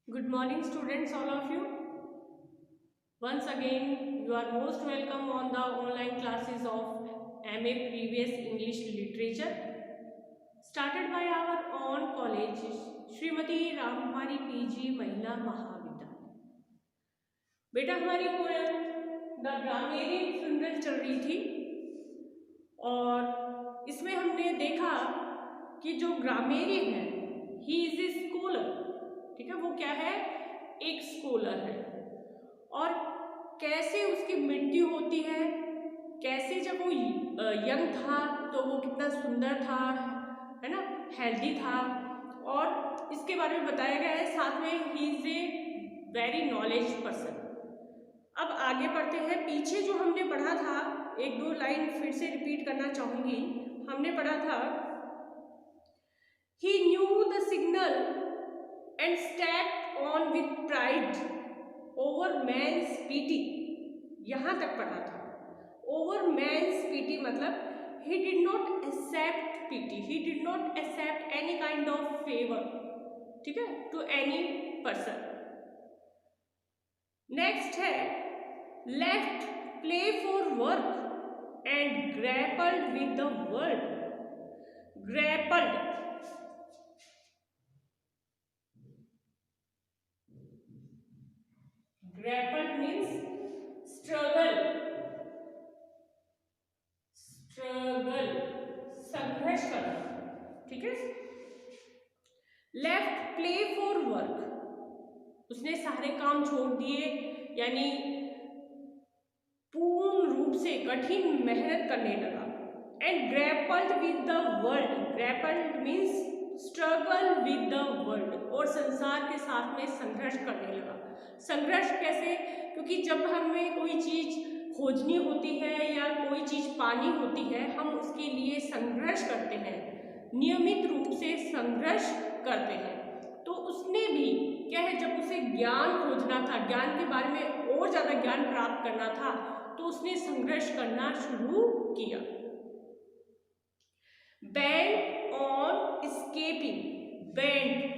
Good morning, students, all of you. Once again, you are most welcome on the online classes of MA Previous English Literature, started by our own college, Shrimati Ramkumari PG महिला महाविद्यालय। बेटा, हमारी poem the grammarian funeral चल रही थी और इसमें हमने देखा कि जो ग्रामेरियन है, ही इज ए स्कॉलर। ठीक है, वो क्या है? एक स्कॉलर है। और कैसे उसकी मृत्यु होती है, कैसे जब वो यंग था तो वो कितना सुंदर था, है ना, हेल्दी था, और इसके बारे में बताया गया है। साथ में he is a very knowledge person. अब आगे बढ़ते हैं। पीछे जो हमने पढ़ा था, एक दो लाइन फिर से रिपीट करना चाहूंगी। हमने पढ़ा था, he knew the signal and stepped on with pride over man's pity. यहां तक पढ़ा था। ओवर मैन्स पीटी मतलब he did not accept pity, he did not accept any kind of favor, ठीक है, to any person. नेक्स्ट है, left play for work and grappled with the world. grappled grappled means struggle, संघर्ष करना। ठीक है। Left play for work, उसने सारे काम छोड़ दिए, यानी पूर्ण रूप से कठिन मेहनत करने लगा। And grappled with the world, grappled means struggle with the world, और संसार के साथ में संघर्ष करने लगा। संघर्ष कैसे? क्योंकि जब हमें कोई चीज खोजनी होती है या कोई चीज पानी होती है, हम उसके लिए संघर्ष करते हैं, नियमित रूप से संघर्ष करते हैं। तो उसने भी क्या है, जब उसे ज्ञान खोजना था, ज्ञान के बारे में और ज्यादा ज्ञान प्राप्त करना था, तो उसने संघर्ष करना शुरू किया। Band on escaping, band,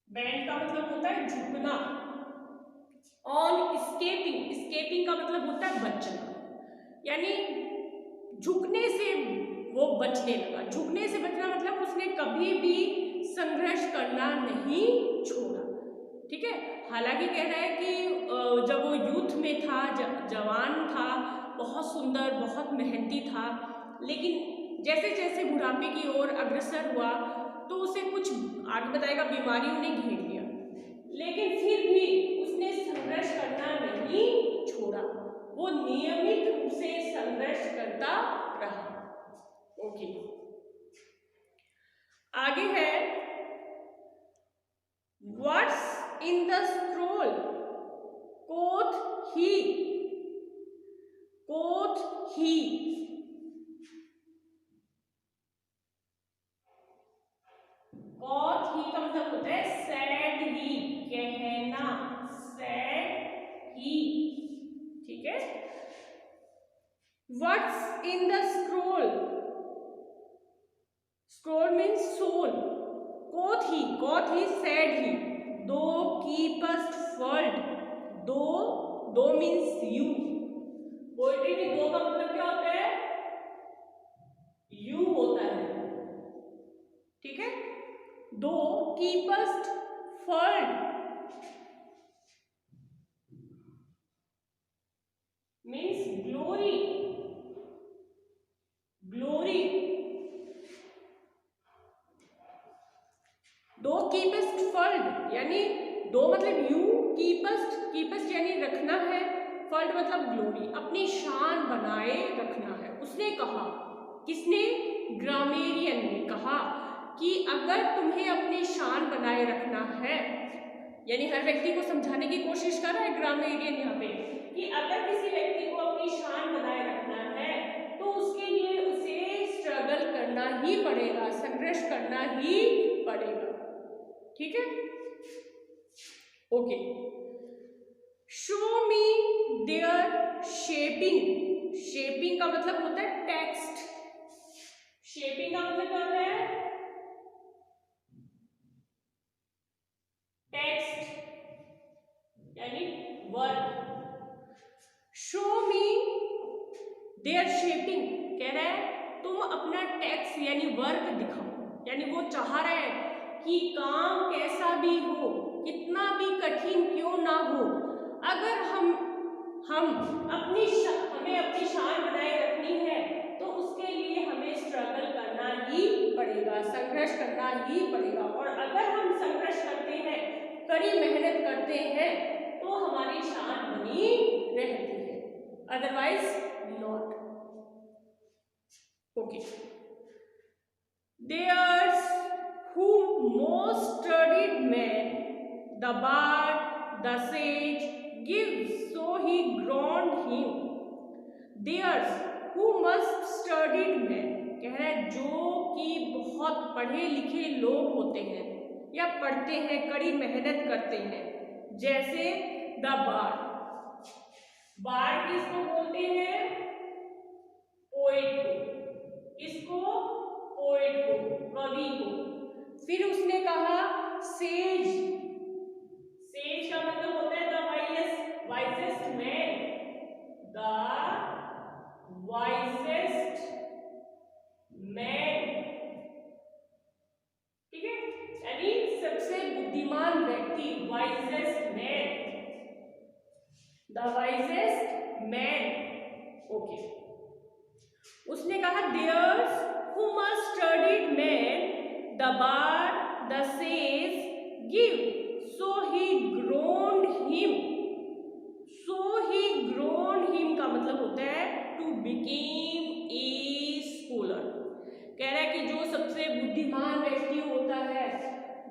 band का मतलब होता है झुकना। ऑन स्केपिंग, स्केपिंग का मतलब होता है बचना, यानी झुकने से वो बचने लगा। झुकने से बचना मतलब उसने कभी भी संघर्ष करना नहीं छोड़ा। ठीक है। हालांकि कह रहा है कि जब वो यूथ में था, जवान था, बहुत सुंदर, बहुत मेहनती था, लेकिन जैसे जैसे बुढ़ापे की ओर अग्रसर हुआ तो उसे कुछ आगे बताएगा बीमारियों ने घेर लिया, लेकिन फिर भी उसने संघर्ष करना नहीं छोड़ा। वो नियमित रूप से संघर्ष करता रहा। ओके, आगे है, व्हाट्स इन द स्क्रोल कोथ ही, कोथ ही, कोथ ही का मतलब होता है सैड ही, कहना, सैड ही। ठीक है। What's in the scroll, scroll means soul, quoth he said he, thou keepest world, thou means you. Poetry में दो का मतलब क्या होता है? यू होता है। ठीक है। दो keepest world means glory, glory. दो कीपेस्ट फल्ड, यानी दो मतलब यू, कीपेस्ट, कीपेस्ट यानी रखना है, फल्ड मतलब ग्लोरी, अपनी शान बनाए रखना है। उसने कहा, किसने? ग्रामेरियन ने कहा कि अगर तुम्हें अपनी शान बनाए रखना है, यानी हर व्यक्ति को समझाने की कोशिश कर रहा है ग्रामेरियन यहाँ पे, कि अगर किसी व्यक्ति को अपनी शान बनाए रखना है तो उसके लिए उसे स्ट्रगल करना ही पड़ेगा, संघर्ष करना ही पड़ेगा। ठीक है। Okay, show me their shaping, shaping का मतलब होता है टेक्स्ट, शेपिंग का मतलब क्या होता है? टेक्स्ट यानी work. Show me their shaping, कह रहा है तुम अपना टेक्स्ट यानी वर्क दिखाओ, यानी वो चाह रहा है कि काम कैसा भी हो, कितना भी कठिन क्यों ना हो, अगर हमें अपनी शान बनाए रखनी है तो उसके लिए हमें स्ट्रगल करना ही पड़ेगा, संघर्ष करना ही पड़ेगा। और अगर हम संघर्ष करते हैं, कड़ी मेहनत करते हैं, तो हमारी शान बनी रहती है, otherwise not. Okay, There's who most studied man, the bard, the sage, gives, so he groaned him. There's who most studied man, कह रहा है जो कि बहुत पढ़े लिखे लोग होते हैं या पढ़ते हैं, कड़ी मेहनत करते हैं, जैसे द बार्ड। बार्ड किसको बोलते हैं? पोएट को। किसको? पोएट को, कवि को। फिर उसने कहा सेज, सेज का मतलब होता है the wisest man, the wisest man, ठीक है, यानी सबसे बुद्धिमान व्यक्ति, wisest man, the wisest man. Okay, उसने कहा theirs who must studied man, the bard, the sage, give, so he groaned him, so he groaned him का मतलब होता है to become a scholar। कह रहा है कि जो सबसे बुद्धिमान व्यक्ति होता है,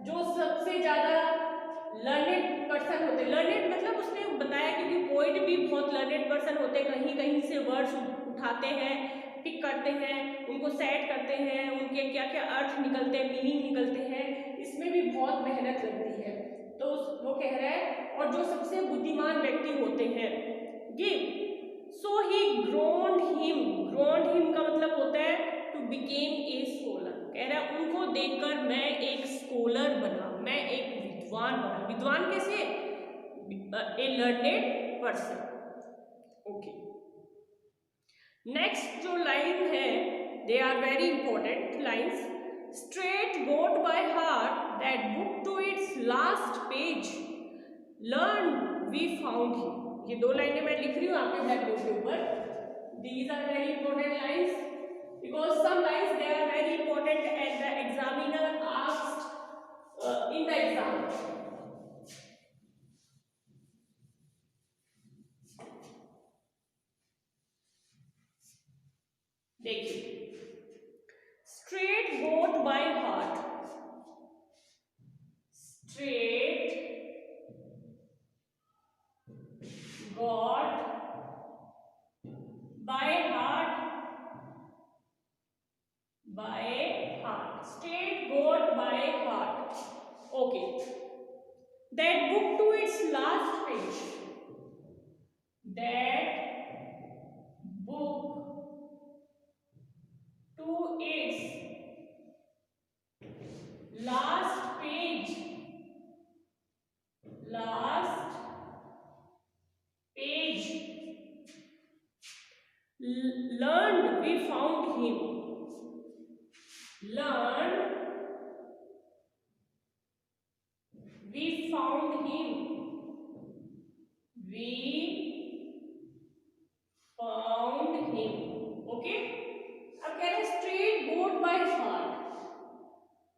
जो सबसे ज्यादा लर्नेड पर्सन होते हैं, लर्नेड मतलब उसने बताया क्योंकि पोइट भी बहुत लर्नेड पर्सन होते हैं, कहीं कहीं से वर्ड्स उठाते हैं, पिक करते हैं, उनको सेट करते हैं, उनके क्या क्या अर्थ निकलते हैं, मीनिंग निकलते हैं, इसमें भी बहुत मेहनत लगती है। तो वो कह रहा है और जो सबसे बुद्धिमान व्यक्ति होते हैं, गिव, सो ही ग्रोन्ड हिम का मतलब होता है टू बिकेम ए स्कॉलर। कह रहा है उनको देखकर मैं एक स्कॉलर बना, मैं एक विद्वान बना। विद्वान कैसे? A learned person. Okay, next जो लाइन है, they are very important lines. Straight got by heart that book to its last page, learn we found him. ये दो लाइनें मैं लिख रही हूँ आपके ब्लैक बोर्ड के ऊपर। These are very important lines because some lines they are very important and the examiner asked in the exam. देखिए, straight got by heart, straight got by heart, straight got by heart. Okay, that book to its last page, that book to its last page, learned we found him, learned we found him, we found him। Okay, अब कह रहे हैं straight got by heart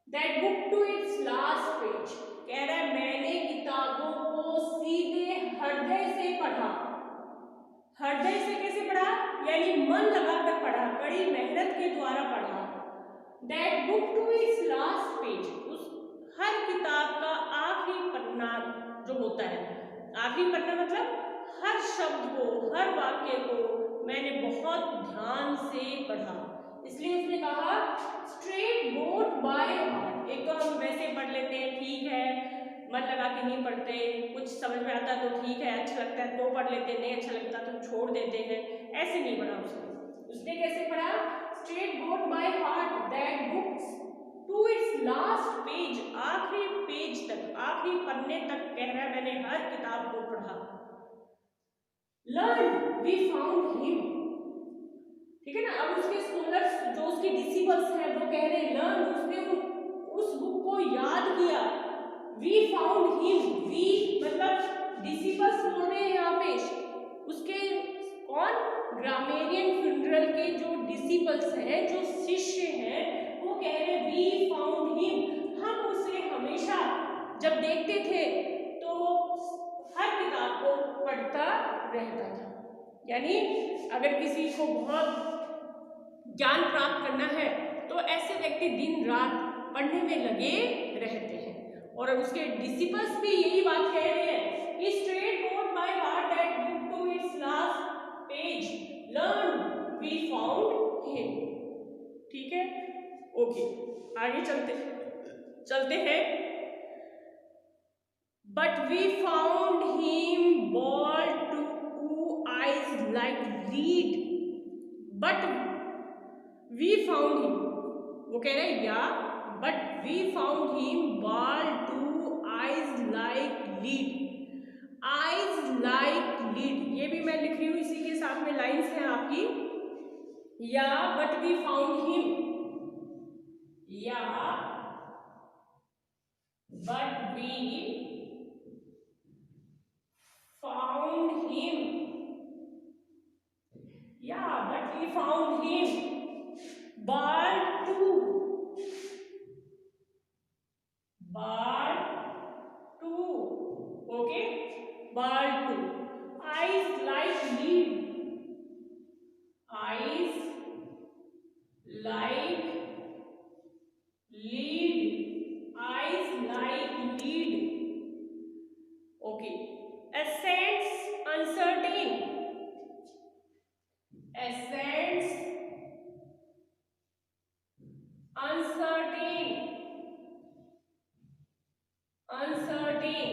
that book to its last page. कह रहा है मैंने किताबों को सीधे हृदय से पढ़ा। हृदय से कैसे पढ़ा? यानी मन लगाकर पढ़ा, कड़ी मेहनत के द्वारा पढ़ा। That book to its last page, उस हर किताब का आखिरी पन्ना जो होता है, आखिरी पन्ना मतलब हर शब्द को, हर वाक्य को मैंने बहुत ध्यान से पढ़ा। इसलिए उसने कहा स्ट्रेट गोट बाय हार्ट। एक तो हम वैसे पढ़ लेते हैं, ठीक है, मन लगा के नहीं पढ़ते, कुछ समझ में आता तो ठीक है, अच्छा लगता है तो पढ़ लेते, नहीं अच्छा लगता तो छोड़ देते हैं, ऐसे नहीं पढ़ा उसने। उसने कैसे पढ़ा? Straight got by heart that books to its last page, आखिरी पेज तक, आखिरी पन्ने तक कह रहा है मैंने हर किताब को पढ़ा। लर्न वी फाउंड हिम, ठीक है ना। अब उसके स्कॉलर्स जो उसके डिसिपल्स हैं वो कह रहे हैं लर्न, उसने उस बुक को याद किया। वी फाउंड हिम, वी मतलब डिसिपल्स बोल रहे हैं यहाँ पे, उसके कौन, ग्रामेरियन फ्यूनरल के जो डिसिपल्स हैं, जो शिष्य हैं, वो कह रहे हैं वी फाउंड हिम, हम उसे हमेशा जब देखते थे तो हर किताब को पढ़ता रहता था। यानी अगर किसी को बहुत ज्ञान प्राप्त करना है तो ऐसे व्यक्ति दिन रात पढ़ने में लगे रहते हैं। और उसके डिसिपल्स भी यही बात कह रहे हैं कि straight note by heart that book to its last page, learn we found him. ठीक है, ओके, आगे चलते हैं। But we found him bald to eyes like lead, but we found him, वो कह रहे हैं yea, but we found him bald to eyes like lead, eyes like lead, ये भी मैं लिख रही हूँ, इसी के साथ में लाइंस हैं आपकी, yea but we found him, yea but we found him, yea but we found him bald too okay, bald to eyes like lead, eyes like lead, eyes like lead, okay. Accents uncertain, accents uncertain, uncertain,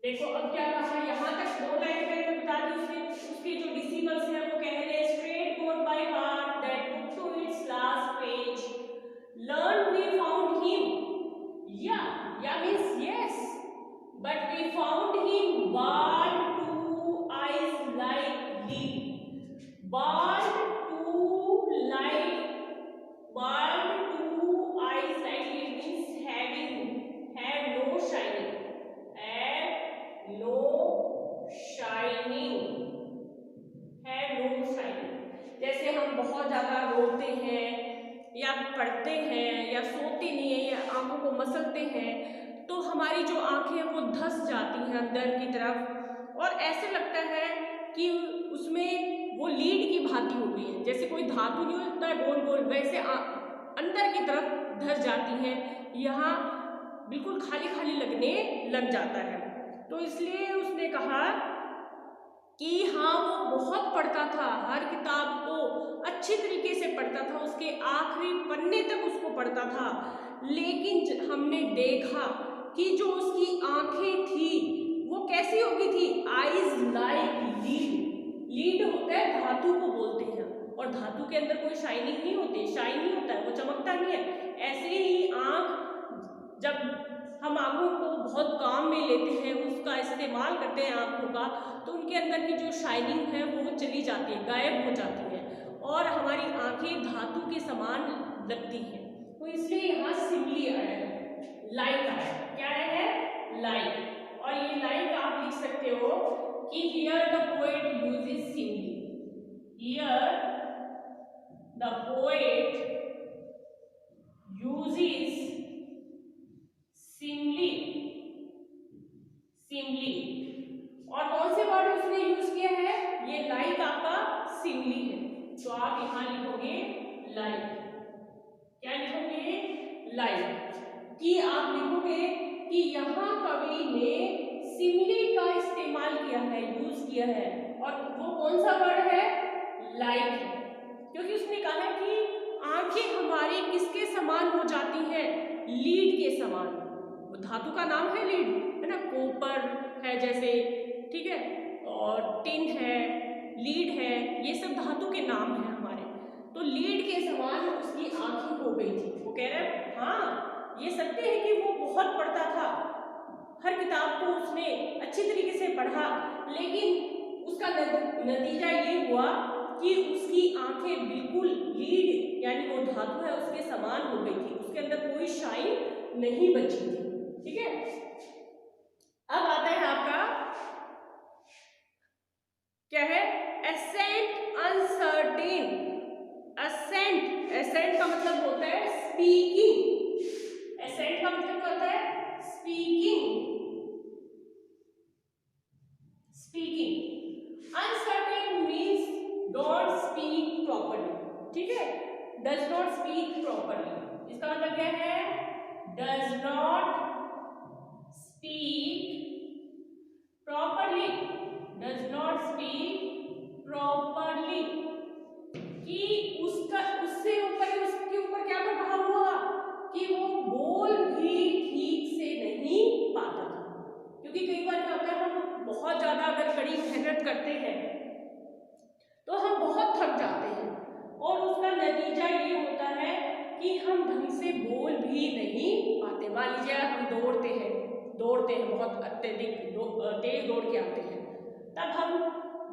देखो अब क्या कहा, यहां तक 2 line मैंने बता दी। उसके जो डिसिपल्स हैं वो कह रहे हैं straight note by heart that book to its last page, learn we found him, या means yes, but we found him bald to eyes like lead, bald two like, bald two eyes like it means have no shining, have no shining, have no shining। जैसे हम बहुत ज्यादा रोते हैं या पढ़ते हैं या सोते नहीं है या आंखों को मसलते हैं तो हमारी जो आंखें वो धंस जाती हैं अंदर की तरफ और ऐसे लगता है कि उसमें वो लीड की भांति हो गई है, जैसे कोई धातु नहीं होता है गोल गोल, वैसे अंदर की तरफ धस जाती हैं, यहाँ बिल्कुल खाली खाली लगने लग जाता है। तो इसलिए उसने कहा कि हाँ वो बहुत पढ़ता था, हर किताब को अच्छी तरीके से पढ़ता था, उसके आखिरी पन्ने तक उसको पढ़ता था, लेकिन हमने देखा कि जो उसकी आंखें थी वो कैसी हो गई थी, आईज लाइक लीड, लीड होता है धातु को बोलते हैं और धातु के अंदर कोई शाइनिंग नहीं होती, शाइन नहीं होता है, वो चमकता नहीं है। ऐसे ही आंख, जब हम आंखों को बहुत काम में लेते हैं, उसका इस्तेमाल करते हैं आंखों का, तो उनके अंदर की जो शाइनिंग है वो चली जाती है, गायब हो जाती है और हमारी आंखें धातु के समान लगती हैं। तो इसलिए यहाँ सिमली आया है, लाइक आया, क्या है, लाइक। और ये लाइक आप लिख सकते हो कि here the poet uses simile, here the poet uses simile, simile. और कौन से वर्ड उसने यूज किया है, ये लाइक आपका सिमली है, तो आप यहां लिखोगे लाइक, क्या लिखोगे, लाइक। कि आप लिखोगे कि यहाँ कवि ने सिमली का इस्तेमाल किया है, यूज किया है, और वो कौन सा वर्ड है, लाइक है, क्योंकि उसने कहा है कि आंखें हमारी किसके समान हो जाती हैं, लीड के समान। वो धातु का नाम है लीड, है ना, कॉपर है जैसे, ठीक है, और टिन है, लीड है, ये सब धातु के नाम हैं हमारे। तो लीड के समान उसकी आंखें हो गई थी, वो कह रहा है हाँ ये सत्य है कि वो बहुत पढ़ता था, हर किताब को उसने अच्छी तरीके से पढ़ा, लेकिन उसका नतीजा ये हुआ कि उसकी आंखें बिल्कुल लीड यानी वो धातु है उसके समान हो गई थी, उसके अंदर कोई शाइन नहीं बची थी। ठीक है, अब आता है आपका क्या है, एसेंट अनसर्टेन। एसेंट, एसेंट का मतलब होता है स्पीकिंग, एसेंट का मतलब क्या होता है, speaking, speaking. Uncertain means don't speak properly, ठीक है, डज नॉट स्पीक प्रॉपर्ली, इसका मतलब क्या है, does not speak properly, does not speak properly, कि उसका उससे ऊपर उसके ऊपर क्या प्रभाव हुआ कि वो बोल भी ठीक से नहीं पाता था। क्योंकि कई बार क्या होता है, हम बहुत ज्यादा अगर कड़ी मेहनत करते हैं तो हम बहुत थक जाते हैं और उसका नतीजा ये होता है कि हम ढंग से बोल भी नहीं पाते। मान लीजिए हम दौड़ते हैं बहुत अत्यधिक तेज दौड़ के आते हैं, तब हम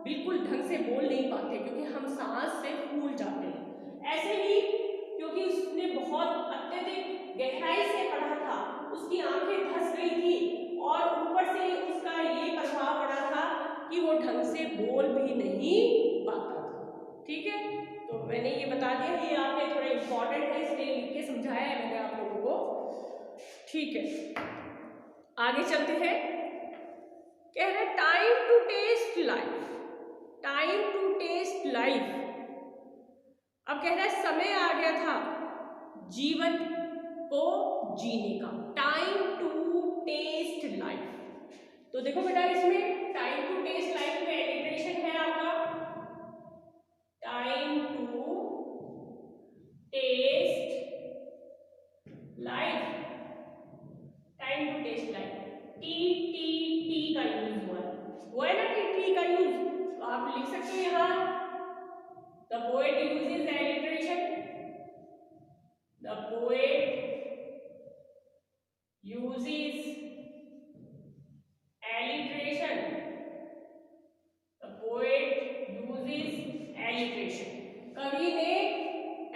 बिल्कुल ढंग से बोल नहीं पाते क्योंकि हम सांस से फूल जाते हैं। ऐसे ही क्योंकि उसने बहुत अत्यधिक गहराई से पढ़ा था, उसकी आंखें धंस गई थी और ऊपर से उसका ये प्रभाव पड़ा था कि वो ढंग से बोल भी नहीं पाता था। ठीक है, तो मैंने ये बता दिया, ये आपने थोड़ा इंपॉर्टेंट है इसलिए लिख के समझाया है मैंने आप लोगों को। ठीक है, आगे चलते हैं। कह रहे time to taste life, time to taste life. अब कह रहा है समय आ गया था जीवन को जीने का, टाइम टू टेस्ट लाइफ। तो देखो बेटा इसमें टाइम टू टेस्ट लाइफ में एलिट्रेशन है आपका, time to taste life, time to taste life, T T T का यूज हुआ है ना, टी टी का यूज, तो आप लिख सकते हो यहां, the poet uses alliteration, the poet uses alliteration, the poet uses alliteration, कवि ने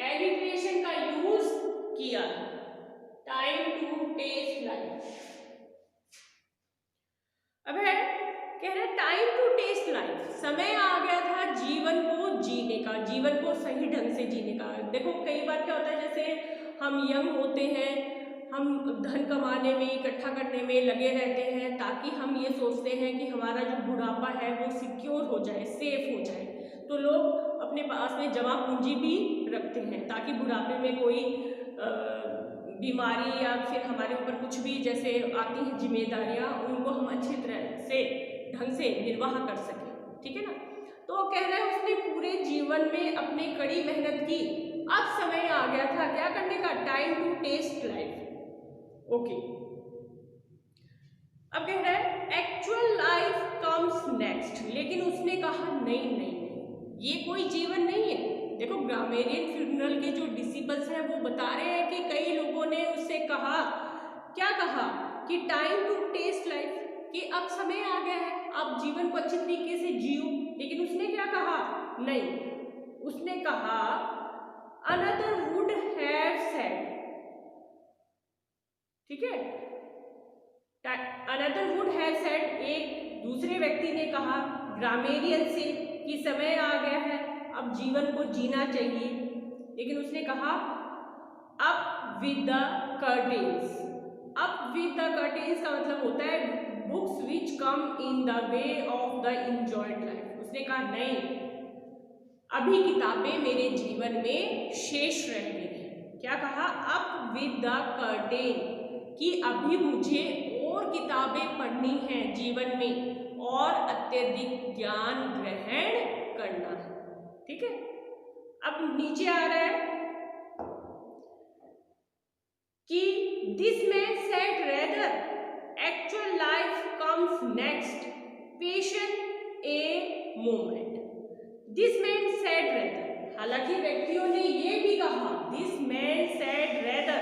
alliteration का यूज किया। टाइम टू टेस्ट लाइफ, अब है कह रहे टाइम टू टेस्ट लाइफ, समय आ गया था जीवन को जीने का, जीवन को सही ढंग से जीने का। देखो कई बार क्या होता है, जैसे हम यंग होते हैं, हम धन कमाने में इकट्ठा करने में लगे रहते हैं ताकि हम ये सोचते हैं कि हमारा जो बुढ़ापा है वो सिक्योर हो जाए, सेफ हो जाए, तो लोग अपने पास में जमा पूंजी भी रखते हैं ताकि बुढ़ापे में कोई बीमारी या फिर हमारे ऊपर कुछ भी जैसे आती हैं जिम्मेदारियां, उनको हम अच्छी तरह से ढंग से निर्वाह कर सकें। ठीक है ना, तो कह रहे हैं उसने पूरे जीवन में अपनी कड़ी मेहनत की, अब समय आ गया था क्या करने का, time to taste life. Okay, अब कह रहा है एक्चुअल लाइफ कम्स नेक्स्ट, लेकिन उसने कहा नहीं नहीं नहीं, ये कोई जीवन नहीं है। देखो ग्रामेरियन फ्यूनरल के जो डिसिपल्स हैं वो बता रहे हैं कि कई लोगों ने उससे कहा, क्या कहा कि टाइम टू टेस्ट लाइफ, कि अब समय आ गया है आप जीवन को अच्छी तरीके से जियो, लेकिन उसने क्या कहा, नहीं, उसने कहा अनदर वुड हैव सेड, ठीक है, अनदर वुड हैव सेड, एक दूसरे व्यक्ति ने कहा ग्रामेरियन से कि समय आ गया है अब जीवन को जीना चाहिए, लेकिन उसने कहा up with the curtains. Up with the curtains का मतलब होता है books which come in the way of the enjoyed life. उसने कहा नहीं, अभी किताबें मेरे जीवन में शेष रह गई हैं। क्या कहा, अप विद द कर्टेन, कि अभी मुझे और किताबें पढ़नी हैं जीवन में और अत्यधिक ज्ञान ग्रहण करना है। ठीक है, अब नीचे आ रहा है कि this man said rather actual life comes next, patient a moment. This man said rather, हालांकि व्यक्तियों ने ये भी कहा, this man said rather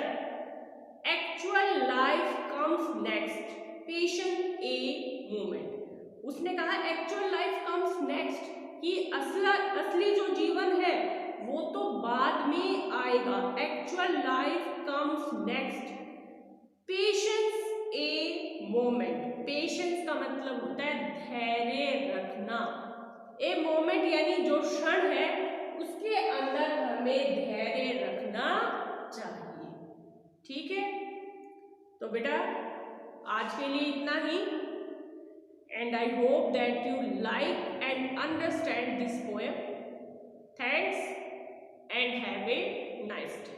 actual life comes next, patient a moment. उसने कहा एक्चुअल लाइफ कम्स नेक्स्ट, कि असली जो जीवन है वो तो बाद में आएगा। Actual life comes next, patience a moment. Patience का मतलब होता है धैर्य रखना। ए मोमेंट यानी जो क्षण है उसके अंदर हमें धैर्य रखना चाहिए। ठीक है, तो बेटा आज के लिए इतना ही, and I hope that you like and understand this poem. Thanks and have a nice day.